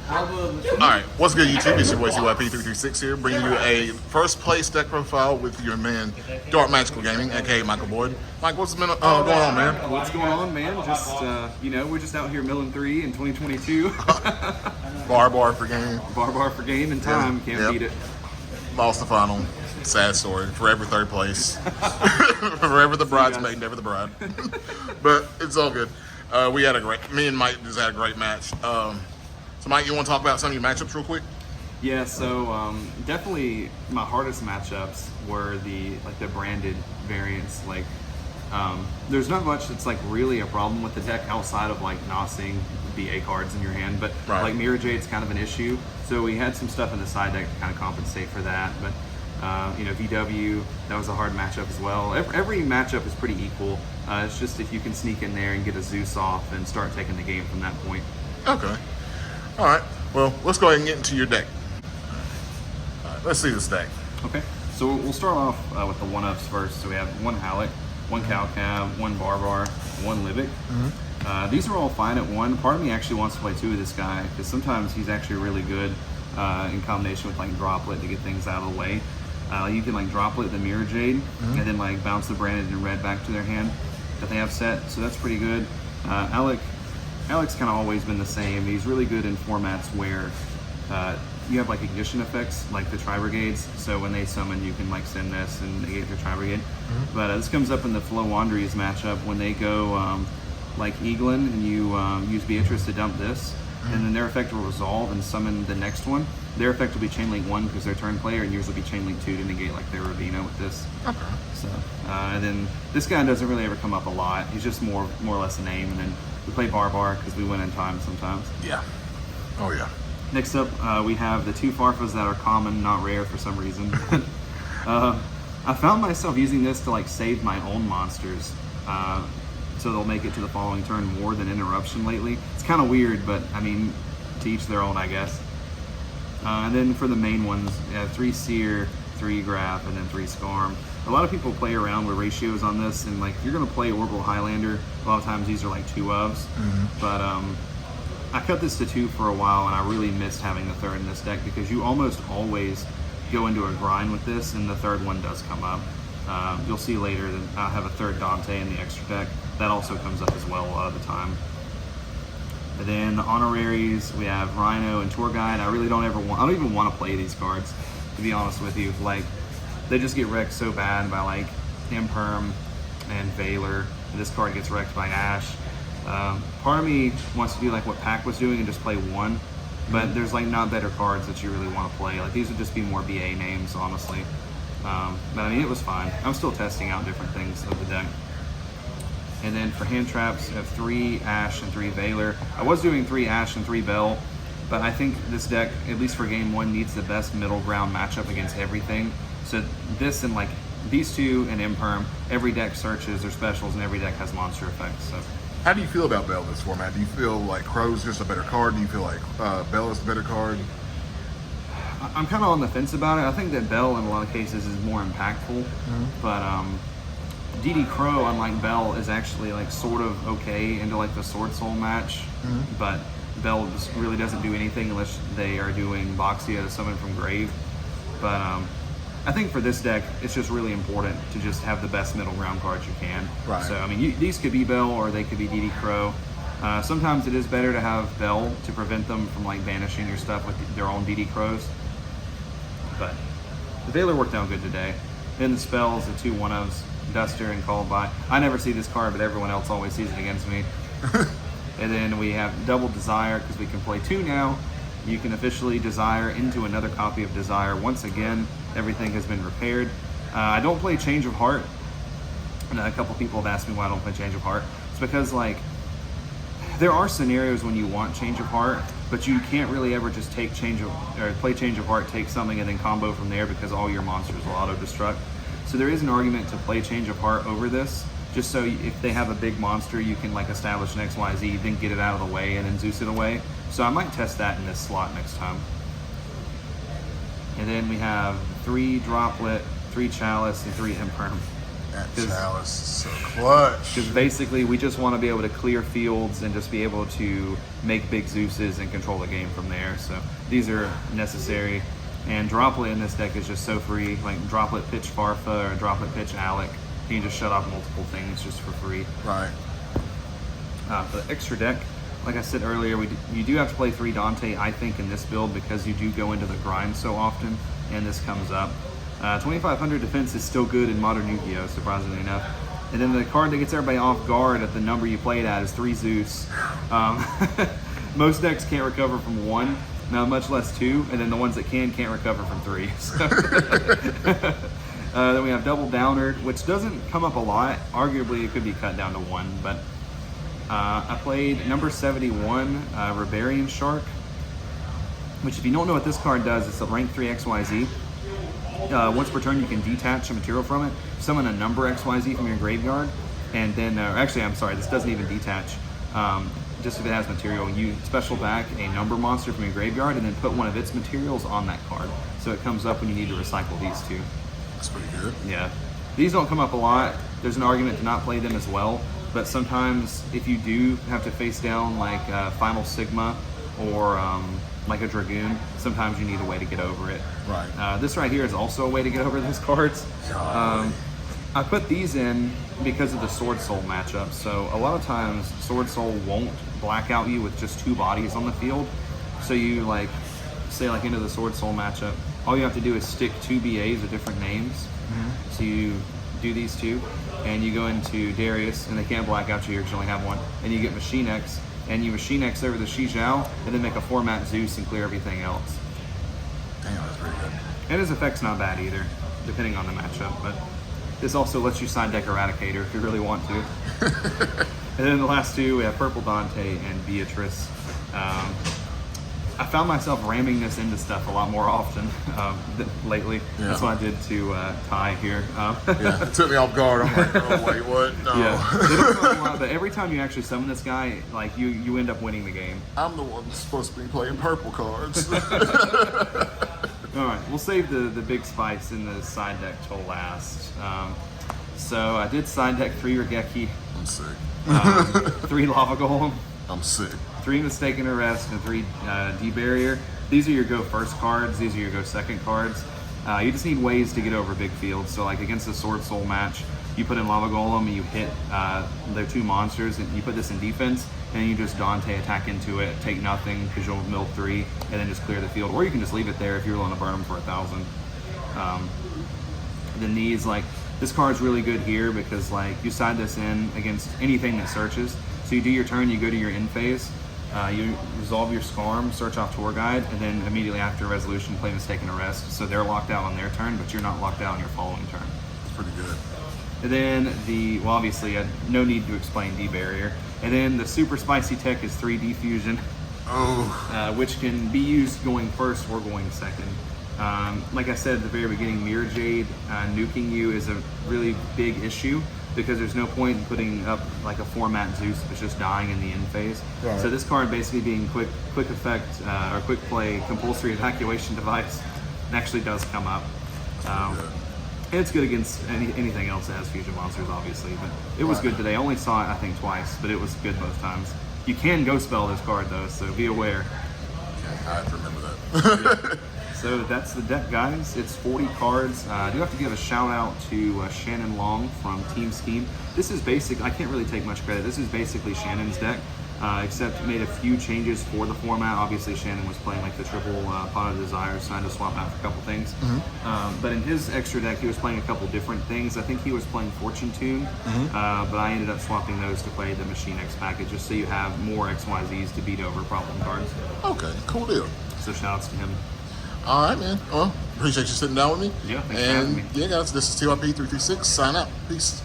Alright, what's good YouTube? It's your boy CYP336 here, bringing you a first place deck profile with your man, Dark Magical Gaming, aka Michael Boyd. Mike, what's going on, man? What's going on, man? Just, we're just out here milling three in 2022. Bar for game. Bar for game and time. Can't beat it. Lost the final. Sad story. Forever third place. Forever the bridesmaid, never the bride. But it's all good. Me and Mike just had a great match. So Mike, you want to talk about some of your matchups real quick? Yeah, so definitely my hardest matchups were the branded variants. There's not much that's really a problem with the deck outside of not seeing BA cards in your hand, but Mirror Jade's kind of an issue. So we had some stuff in the side deck to kind of compensate for that. But VW, that was a hard matchup as well. Every matchup is pretty equal. It's just if you can sneak in there and get a Zeus off and start taking the game from that point. Okay. All right. Well, let's go ahead and get into your deck. All right, let's see this deck. Okay. So we'll start off with the one-ups first. So we have one Halleck, one Cowcab, one Barbar, one Libic. These are all fine at one. Part of me actually wants to play two of this guy because sometimes he's actually really good in combination with Droplet to get things out of the way. You can Droplet the Mirror Jade and then bounce the Branded and Red back to their hand that they have set. So that's pretty good. Alec's kind of always been the same. He's really good in formats where you have ignition effects, like the Tri-Brigades. So when they summon, you can send this and negate their Tri-Brigade. But this comes up in the Flow Wandries matchup when they go Eaglin and you use Beatrice to dump this, and then their effect will resolve and summon the next one. Their effect will be Chainlink 1 because they're turn player, and yours will be Chainlink 2 to negate their Ravina with this. Okay. So and then this guy doesn't really ever come up a lot. He's just more or less a name, and then we play Barbar because we win in time sometimes. Yeah. Oh yeah. Next up, we have the two Farfas that are common, not rare for some reason. I found myself using this to save my own monsters, so they'll make it to the following turn more than interruption lately. It's kind of weird, but I mean, to each their own, I guess. And then for the main ones, you have 3 Seer, 3 Graph, and then 3 Scarm. A lot of people play around with ratios on this, and if you're going to play Orbital Highlander, a lot of times these are 2 ofs. But I cut this to 2 for a while, and I really missed having the third in this deck because you almost always go into a grind with this, and the third one does come up. You'll see later that I have a third Dante in the extra deck. That also comes up as well a lot of the time. And then the honoraries, we have Rhino and Tour Guide. I don't even want to play these cards, to be honest with you. They just get wrecked so bad by Imperm and Valor. This card gets wrecked by Ash. Part of me wants to do what Pack was doing and just play 1, but there's not better cards that you really want to play. These would just be more BA names, honestly. But I mean, it was fine. I'm still testing out different things of the deck. And then for hand traps, you have 3 Ash and 3 Valor. I was doing 3 Ash and 3 Bell, but I think this deck, at least for game 1, needs the best middle ground matchup against everything. So this and these two and Imperm, every deck searches their specials and every deck has monster effects. So how do you feel about Bell in this format? Do you feel Crow's just a better card? Do you feel Bell is the better card? I'm kind of on the fence about it. I think that Bell in a lot of cases is more impactful, but DD Crow, unlike Bell, is actually sort of okay into the Sword Soul match, but Bell just really doesn't do anything unless they are doing Boxia to summon from Grave. But I think for this deck, it's just really important to just have the best middle ground cards you can. Right. So I mean, these could be Bell or they could be DD Crow. Sometimes it is better to have Bell to prevent them from banishing your stuff with their own DD Crows. But the Valor worked out good today. Then the spells, the 2 1-ofs, Duster and Called By. I never see this card, but everyone else always sees it against me. And then we have Double Desire because we can play 2 now. You can officially Desire into another copy of Desire. Once again, everything has been repaired. I don't play Change of Heart. And a couple people have asked me why I don't play Change of Heart. It's because there are scenarios when you want Change of Heart, but you can't really ever just take play Change of Heart, take something, and then combo from there because all your monsters will auto-destruct. So there is an argument to play Change of Heart over this, just so if they have a big monster, you can establish an XYZ, then get it out of the way, and then Zeus it away. So I might test that in this slot next time. And then we have 3 Droplet, 3 Chalice, and 3 Imperm. That chalice is so clutch. Because basically, we just want to be able to clear fields and just be able to make big Zeus's and control the game from there. So these are necessary. And Droplet in this deck is just so free. Like Droplet pitch Farfa or Droplet pitch Alec. You can just shut off multiple things just for free. Right. For the extra deck, like I said earlier, you do have to play 3 Dante, I think, in this build because you do go into the grind so often, and this comes up. 2500 defense is still good in Modern Yu-Gi-Oh!, surprisingly enough. And then the card that gets everybody off guard at the number you played at is 3 Zeus. Most decks can't recover from 1, now much less 2, and then the ones that can't recover from 3. So then we have Double Downer, which doesn't come up a lot. Arguably, it could be cut down to 1, but I played number 71, Rebarian Shark, which if you don't know what this card does, it's a rank 3 XYZ. Once per turn, you can detach a material from it, summon a number XYZ from your graveyard, and then, actually, I'm sorry, this doesn't even detach. Just if it has material, you special back a number monster from your graveyard and then put one of its materials on that card. So it comes up when you need to recycle these 2. That's pretty good. Yeah. These don't come up a lot. There's an argument to not play them as well, but sometimes if you do have to face down like Final Sigma or like a Dragoon, sometimes you need a way to get over it. Right. This right here is also a way to get over those cards. I put these in because of the Sword Soul matchup. So a lot of times Sword Soul won't black out you with just 2 bodies on the field. So you like, say like into the Sword Soul matchup, all you have to do is stick 2 BAs with different names. Mm-hmm. So you do these 2 and you go into Darius and they can't black out you because you only have 1. And you get Machine X and you Machine X over the Shi Zhao and then make a format Zeus and clear everything else. Damn, that's pretty good. And his effect's not bad either, depending on the matchup. But this also lets you side deck Eradicator if you really want to. And then the last 2, we have Purple Dante and Beatrice. I found myself ramming this into stuff a lot more often lately. Yeah. That's what I did to Ty here. Yeah, it took me off guard. I'm like, oh, wait, what? No. Yeah, it don't come up a lot, but every time you actually summon this guy, like you end up winning the game. I'm the one that's supposed to be playing purple cards. All right, we'll save the big spice in the side deck till last. So I did side deck 3 Regeki. I'm sick. 3 Lava Golem. I'm sick. 3 Mistaken Arrest and 3 D-Barrier. These are your go first cards. These are your go second cards. You just need ways to get over big fields. So like against the Sword Soul match, you put in Lava Golem and you hit their 2 monsters and you put this in defense and you just Dante attack into it, take nothing because you'll mill 3 and then just clear the field. Or you can just leave it there if you're willing to burn them for 1,000. Then these, like, this card's really good here because like you side this in against anything that searches. So you do your turn, you go to your end phase, you resolve your Scarm, search off Tour Guide, and then immediately after Resolution, play Mistaken Arrest. So they're locked out on their turn, but you're not locked out on your following turn. That's pretty good. And then well, obviously, no need to explain D-Barrier. And then the super spicy tech is 3 Diffusion, which can be used going first or going second. Like I said at the very beginning, Mirror Jade nuking you is a really big issue because there's no point in putting up like a format Zeus if it's just dying in the end phase. Right. So this card basically being quick effect or quick play compulsory evacuation device actually does come up. And it's good against anything else that has fusion monsters, obviously, but it was good today. I only saw it, I think, twice, but it was good both times. You can go spell this card, though, so be aware. I have to remember that. So that's the deck, guys. It's 40 cards. I do have to give a shout out to Shannon Long from Team Scheme. This is basic. I can't really take much credit. This is basically Shannon's deck, except made a few changes for the format. Obviously, Shannon was playing like the triple Pot of Desires, trying to swap out for a couple things. Mm-hmm. But in his extra deck, he was playing a couple different things. I think he was playing Fortune Tune, but I ended up swapping those to play the Machine X package, just so you have more XYZs to beat over problem cards. Okay, cool deal. So shout outs to him. All right, man. Well, appreciate you sitting down with me. Yeah, thanks for having me. Yeah, guys, this is TYP336. Sign out. Peace.